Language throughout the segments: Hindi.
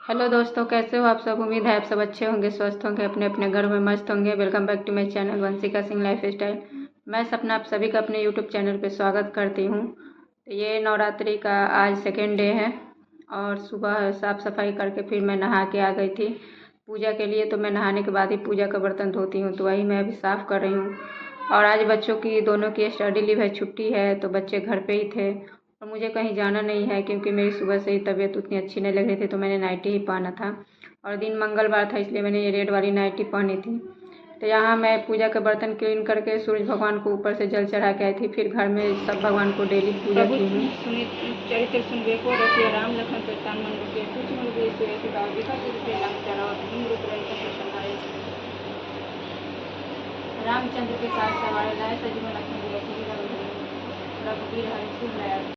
हेलो दोस्तों, कैसे हो आप सब। उम्मीद है आप सब अच्छे होंगे, स्वस्थ होंगे, अपने अपने घर में मस्त होंगे। Welcome back to my channel Vanshika Singh lifestyle. मैं सपना आप सभी का अपने यूट्यूब चैनल पे स्वागत करती हूँ। तो ये नवरात्रि का आज सेकेंड डे है और सुबह साफ़ सफाई करके फिर मैं नहा के आ गई थी पूजा के लिए। तो मैं नहाने के बाद ही पूजा का बर्तन धोती हूँ, तो वही मैं अभी साफ़ कर रही हूँ। और आज बच्चों की दोनों की स्टडी लीव है, छुट्टी है, तो बच्चे घर पे ही थे और मुझे कहीं जाना नहीं है क्योंकि मेरी सुबह से ही तबीयत उतनी अच्छी नहीं लग रही थी। तो मैंने नाइटी ही पहना था और दिन मंगलवार था, इसलिए मैंने ये रेड वाली नाइटी पहनी थी। तो यहाँ मैं पूजा के बर्तन क्लीन करके सूरज भगवान को ऊपर से जल चढ़ा के आई थी। फिर घर में सब भगवान को डेली पूजा की हूँ। चरित्र सुनबे को रसिया राम लखन सीता मन के कुछ मन के से गाँव दिखा के लंग चढ़ा और भीम रूप रहे रामचंद्र के साथ सवार लाए सजीवन लक्ष्मण रघुवीर हरि शुभ लाया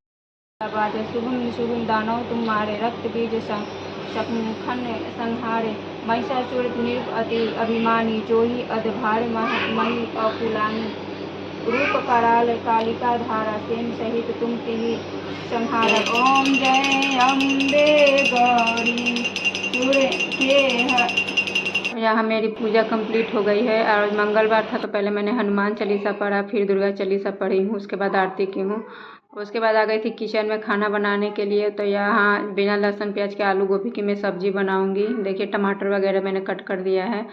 बाजे शुभम शुभम दानव तुम मारे रक्त बीज शपमुखन संहारे महिषासुर निर्प अति अभिमानी जोही अधभार मही अकुलानी रूप कराल कालिका धारा सेन सहित तुम तिहि संहार। ओम जय अम्बे गौरी यहाँ मेरी पूजा कंप्लीट हो गई है। और मंगलवार था तो पहले मैंने हनुमान चालीसा पढ़ा, फिर दुर्गा चालीसा पढ़ी हूँ, उसके बाद आरती की हूँ। उसके बाद आ गई थी किचन में खाना बनाने के लिए। तो यहाँ बिना लहसुन प्याज के आलू गोभी की मैं सब्ज़ी बनाऊँगी। देखिए टमाटर वगैरह मैंने कट कर दिया है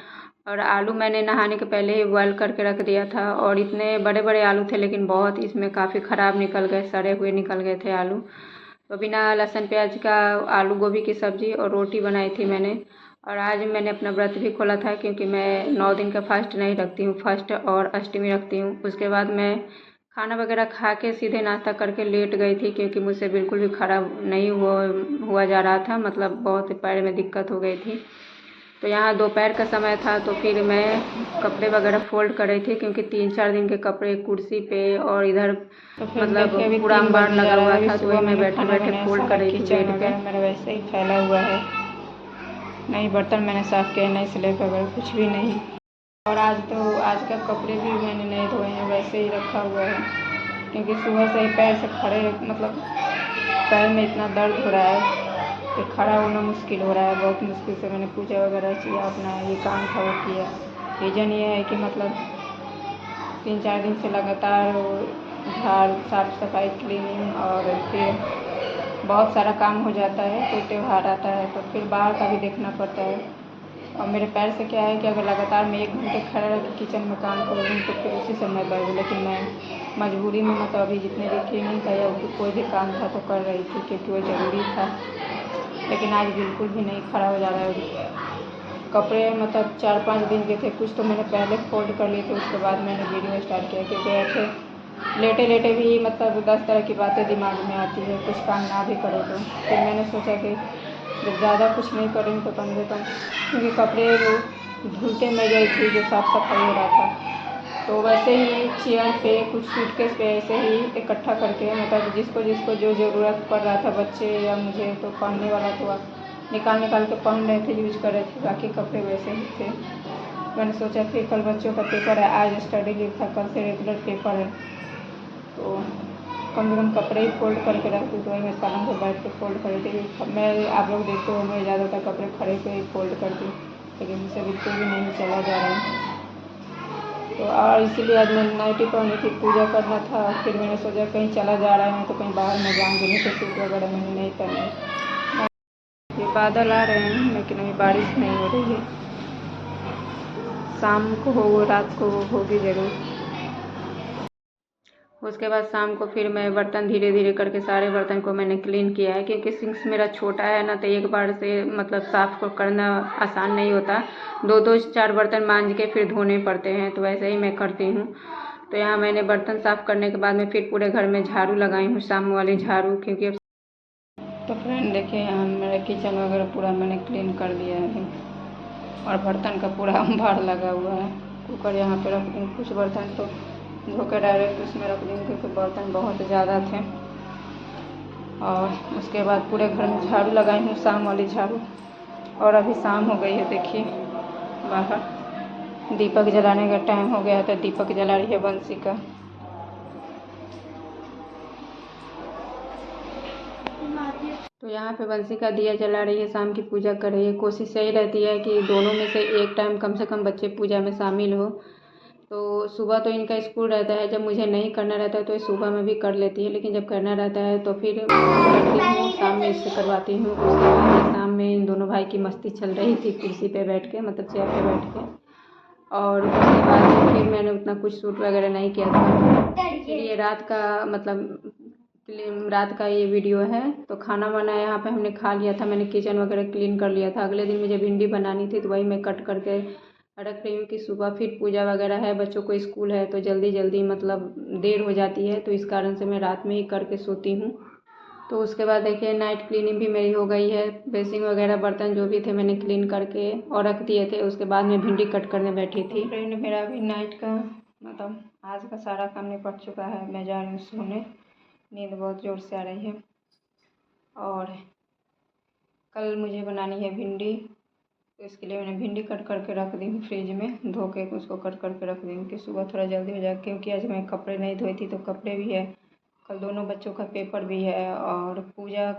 और आलू मैंने नहाने के पहले ही बॉयल करके रख दिया था। और इतने बड़े बड़े आलू थे लेकिन बहुत इसमें काफ़ी ख़राब निकल गए, सड़े हुए निकल गए थे आलू। तो बिना लहसुन प्याज का आलू गोभी की सब्ज़ी और रोटी बनाई थी मैंने। और आज मैंने अपना व्रत भी खोला था क्योंकि मैं 9 दिन का फास्ट नहीं रखती हूँ, फर्स्ट और अष्टमी रखती हूँ। उसके बाद मैं खाना वगैरह खा के सीधे नाश्ता करके लेट गई थी क्योंकि मुझसे बिल्कुल भी खराब नहीं हुआ जा रहा था, मतलब बहुत पैर में दिक्कत हो गई थी। तो यहाँ दोपहर का समय था तो फिर मैं कपड़े वगैरह फोल्ड कर रही थी क्योंकि 3-4 दिन के कपड़े कुर्सी पे और इधर तो मतलब पूरा अंबार लगा हुआ था। तो वही मैं बैठे बैठे फोल्ड कर रही थी बेड पे। मेरा वैसे ही फैला हुआ है, नहीं बर्तन मैंने साफ़ किया, नहीं स्लेब वगैरह कुछ भी नहीं। और आज का कपड़े भी मैंने नहीं धोए हैं, वैसे ही रखा हुआ है क्योंकि सुबह से ही पैर से खड़े मतलब पैर में इतना दर्द हो रहा है कि खड़ा होना मुश्किल हो रहा है। बहुत मुश्किल से मैंने पूजा वगैरह किया, अपना ये काम था वो किया। रीज़न ये है कि मतलब 3-4 दिन से लगातार झाड़ साफ़ सफाई क्लीनिंग और फिर बहुत सारा काम हो जाता है। कोई त्यौहार आता है तो फिर बाहर का भी देखना पड़ता है। और मेरे पैर से क्या है कि अगर लगातार मैं 1 घंटे खड़ा रह के किचन में काम करूँ तो फिर उसी समय दर्द। लेकिन मैं मजबूरी में मतलब अभी जितने भी क्लीनिंग था या कोई भी काम था तो कर रही थी क्योंकि वो ज़रूरी था। लेकिन आज बिल्कुल भी नहीं खड़ा हो जा रहा है। कपड़े मतलब 4-5 दिन के थे, कुछ तो मैंने पहले फोल्ड कर लिए थे, उसके बाद मैंने वीडियो स्टार्ट किया क्योंकि ऐसे लेटे लेटे भी मतलब 10 तरह की बातें दिमाग में आती है, कुछ काम ना भी करो तो। फिर मैंने सोचा कि जब ज़्यादा कुछ नहीं करूँ तो कम से कम, क्योंकि कपड़े धुलते मैं गई थी जो साफ़ सफाई हो रहा था तो वैसे ही चेयर पे कुछ सूटकेस पे ऐसे ही इकट्ठा करके मतलब जिसको जिसको जो ज़रूरत पड़ रहा था, बच्चे या मुझे तो पहनने वाला तो निकाल के पहन रहे थे, यूज कर रहे थे। बाकी कपड़े वैसे ही थे। मैंने सोचा फिर कल बच्चों का पेपर है, आज स्टडी लीव था, कल से रेगुलर पेपर है तो कम से कम कपड़े ही फोल्ड करके रखती। तो वही मैं पलंग पर बैठ के फोल्ड कर रही थी। मैं आप लोग देखते हो मैं ज़्यादातर कपड़े खड़े पे ही फोल्ड करती हूँ, लेकिन मुझसे बिल्कुल भी नहीं चला जा रहा है। तो और इसीलिए आज मैं नाइटी पहनी थी, पूजा करना था। फिर मैंने सोचा कहीं चला जा रहा है तो कहीं बाहर में जाऊँगी, नहीं तो सूट वगैरह मैंने नहीं पहनी। ये बादल आ रहे हैं लेकिन अभी बारिश नहीं हो रही है, शाम को हो रात को होगी ज़रूर। उसके बाद शाम को फिर मैं बर्तन धीरे धीरे करके सारे बर्तन को मैंने क्लीन किया है क्योंकि सिंक्स मेरा छोटा है ना, तो एक बार से मतलब साफ़ को करना आसान नहीं होता। 2-4 बर्तन मांज के फिर धोने पड़ते हैं, तो वैसे ही मैं करती हूँ। तो यहाँ मैंने बर्तन साफ़ करने के बाद में फिर पूरे घर में झाड़ू लगाई हूँ, शाम वाली झाड़ू, क्योंकि अब तो फ्रेंड देखिए यहाँ मेरा किचन वगैरह पूरा मैंने क्लीन कर दिया है और बर्तन का पूरा अंबार लगा हुआ है। कुकर यहाँ पे रख दूँ, कुछ बर्तन तो धो के डायरेक्ट उसमें रख दूँ क्योंकि बर्तन बहुत ज़्यादा थे। और उसके बाद पूरे घर में झाड़ू लगाई हूँ, शाम वाली झाड़ू। और अभी शाम हो गई है, देखिए बाहर दीपक जलाने का टाइम हो गया, तो दीपक जला रही है वंशिका। तो यहाँ पे बंसी का दिया जला रही है, शाम की पूजा कर रही है। कोशिश यही रहती है कि दोनों में से एक टाइम कम से कम बच्चे पूजा में शामिल हो। तो सुबह तो इनका स्कूल रहता है, जब मुझे नहीं करना रहता है तो ये सुबह में भी कर लेती है, लेकिन जब करना रहता है तो फिर करती हूँ, शाम में इससे करवाती हूँ। उसके बाद शाम में इन दोनों भाई की मस्ती चल रही थी कुर्सी पे बैठ के, मतलब चेयर पे बैठ के। और उसके बाद फिर मैंने उतना कुछ शूट वगैरह नहीं किया था। फिर ये रात का मतलब रात का ये वीडियो है। तो खाना वाना यहाँ पे हमने खा लिया था, मैंने किचन वगैरह क्लीन कर लिया था। अगले दिन मुझे भिंडी बनानी थी तो वही मैं कट करके रख रही हूँ कि सुबह फिर पूजा वगैरह है, बच्चों को स्कूल है तो जल्दी जल्दी मतलब देर हो जाती है, तो इस कारण से मैं रात में ही करके सोती हूँ। तो उसके बाद देखिए नाइट क्लीनिंग भी मेरी हो गई है। बेसिंग वगैरह बर्तन जो भी थे मैंने क्लीन करके और रख दिए थे। उसके बाद मैं भिंडी कट करने बैठी थी। फ्रेंड मेरा अभी नाइट का मतलब आज का सारा काम निपट चुका है, मैं जा रही हूँ सोने। नींद बहुत ज़ोर से आ रही है। और कल मुझे बनानी है भिंडी, तो इसके लिए मैंने भिंडी कट करके रख दी हूँ फ्रिज में, धो के उसको कट करके रख दी हूँ कि सुबह थोड़ा जल्दी हो जाए, क्योंकि आज मैं कपड़े नहीं धोई थी तो कपड़े भी है, कल दोनों बच्चों का पेपर भी है। और पूजा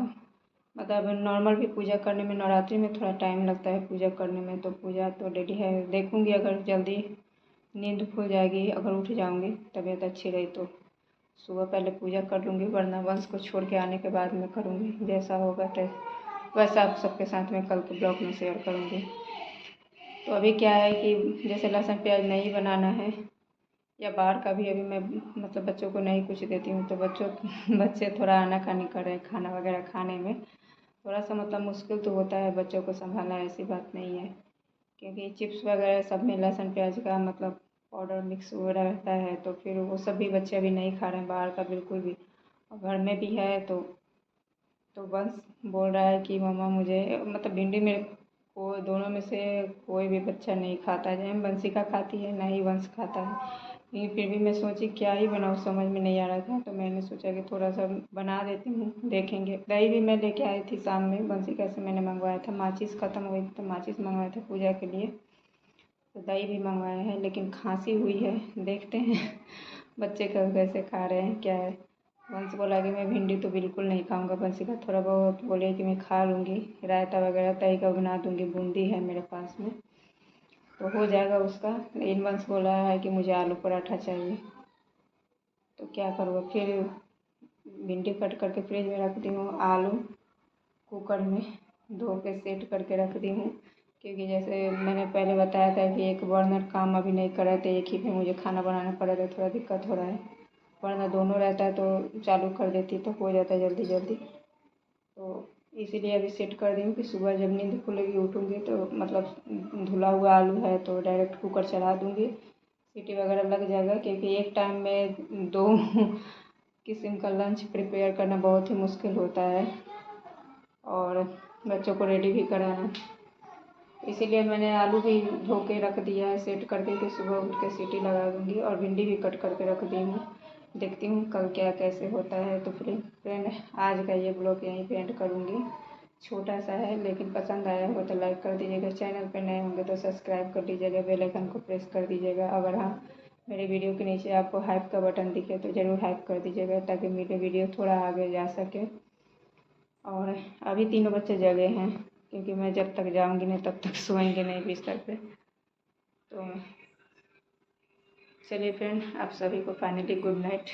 मतलब नॉर्मल भी पूजा करने में नवरात्रि में थोड़ा टाइम लगता है पूजा करने में, तो पूजा तो डेली है। देखूँगी अगर जल्दी नींद खुल जाएगी, अगर उठ जाऊँगी तबीयत अच्छी रही तो सुबह पहले पूजा कर लूँगी, वरना वंश को छोड़ के आने के बाद मैं करूँगी। जैसा होगा तो वैसा आप सबके साथ में कल के ब्लॉग में शेयर करूँगी। तो अभी क्या है कि जैसे लहसुन प्याज नहीं बनाना है या बाहर का भी अभी मैं मतलब बच्चों को नहीं कुछ देती हूँ, तो बच्चे थोड़ा आनाकानी कर रहे हैं खाना वगैरह खाने में। थोड़ा सा मतलब मुश्किल तो होता है बच्चों को संभालना, ऐसी बात नहीं है, क्योंकि चिप्स वगैरह सब में लहसुन प्याज का मतलब पाउडर मिक्स वगैरह रहता है, तो फिर वो सब भी बच्चे अभी नहीं खा रहे हैं बाहर का बिल्कुल भी। और घर में भी है तो वंश बोल रहा है कि मम्मा मुझे मतलब भिंडी मेरे को दोनों में से कोई भी बच्चा नहीं खाता है, बंशिका खाती है ना ही वंश खाता है। लेकिन फिर भी मैं सोची क्या ही बनाऊँ, समझ में नहीं आ रहा था, तो मैंने सोचा कि थोड़ा सा बना देती हूँ, देखेंगे। दही भी मैं लेके आई थी शाम में, बंशिका से मैंने मंगवाया था, माचिस ख़त्म हो गई थी तो माचिस मंगवाया था पूजा के लिए, तो दही भी मंगवाया है। लेकिन खांसी हुई है, देखते हैं बच्चे कब कैसे खा रहे हैं क्या है। वंश बोला कि मैं भिंडी तो बिल्कुल नहीं खाऊंगा, बंशिका थोड़ा बहुत बोले कि मैं खा लूँगी, रायता वगैरह दही का बना दूँगी, बूंदी है मेरे पास में तो हो जाएगा उसका। लेकिन वंश बोला है कि मुझे आलू पराठा चाहिए, तो क्या करूँ। फिर भिंडी कट करके फ्रिज में रख दी हूँ, आलू कुकर में धो के सेट करके रख दी हूँ, क्योंकि जैसे मैंने पहले बताया था कि एक बर्नर काम अभी नहीं कर रहे थे, एक ही पे मुझे खाना बनाना पड़ रहा है, थोड़ा दिक्कत हो रहा है। वरना दोनों रहता है तो चालू कर देती तो हो जाता है जल्दी जल्दी, तो इसीलिए अभी सेट कर दी हूँ कि सुबह जब नींद खुलेगी उठूँगी तो मतलब धुला हुआ आलू है तो डायरेक्ट कुकर चढ़ा दूँगी, सीटी वगैरह लग जाएगा, क्योंकि एक टाइम में 2 किस्म का लंच प्रिपेयर करना बहुत ही मुश्किल होता है और बच्चों को रेडी भी कराना, इसीलिए मैंने आलू भी धो के रख दिया है सेट करके कि सुबह उठ के सीटी लगा दूँगी। और भिंडी भी कट करके रख दी हूँ, देखती हूँ कल क्या कैसे होता है। तो फ्रेंड आज का ये ब्लॉग यहीं पे एंड करूँगी, छोटा सा है लेकिन पसंद आया हो तो लाइक कर दीजिएगा, चैनल पे नए होंगे तो सब्सक्राइब कर दीजिएगा, बेल आइकन को प्रेस कर दीजिएगा। अगर हाँ मेरे वीडियो के नीचे आपको हाइप का बटन दिखे तो ज़रूर हाइप कर दीजिएगा, ताकि मेरे वीडियो थोड़ा आगे जा सके। और अभी तीनों बच्चे जगे हैं, क्योंकि मैं जब तक जाऊँगी नहीं तब तक सोएंगे नहीं बिस्तर पे। तो चलिए फ्रेंड, आप सभी को फाइनली गुड नाइट।